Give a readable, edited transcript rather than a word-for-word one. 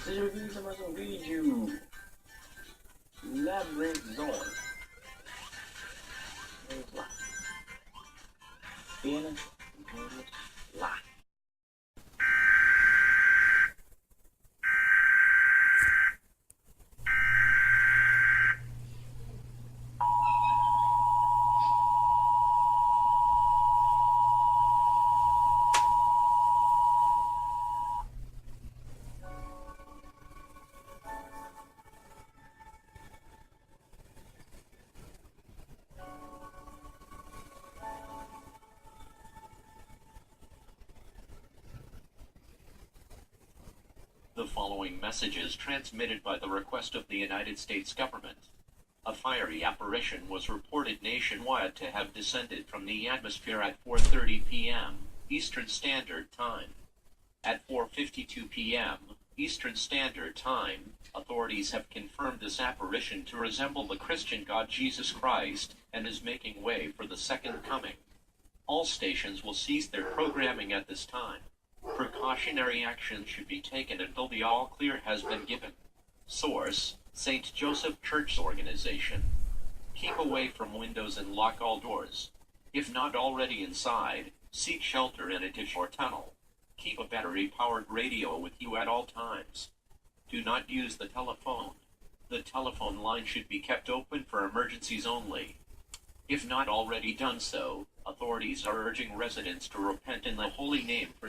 Seja bem-vindo a mais um vídeo. Labyrinth Zone. Vamos lá. Apenas vamos lá. The following message is transmitted by the request of the United States government. A fiery apparition was reported nationwide to have descended from the atmosphere at 4:30 p.m. Eastern Standard Time. At 4:52 p.m. Eastern Standard Time, authorities have confirmed this apparition to resemble the Christian God Jesus Christ and is making way for the second coming. All stations will cease their programming at this time. Precautionary action should be taken until the all-clear has been given. Source: St. Joseph Church Organization. Keep away from windows and lock all doors. If not already inside, seek shelter in a ditch or tunnel. Keep a battery-powered radio with you at all times. Do not use the telephone. The telephone line should be kept open for emergencies only. If not already done so, authorities are urging residents to repent in the holy name for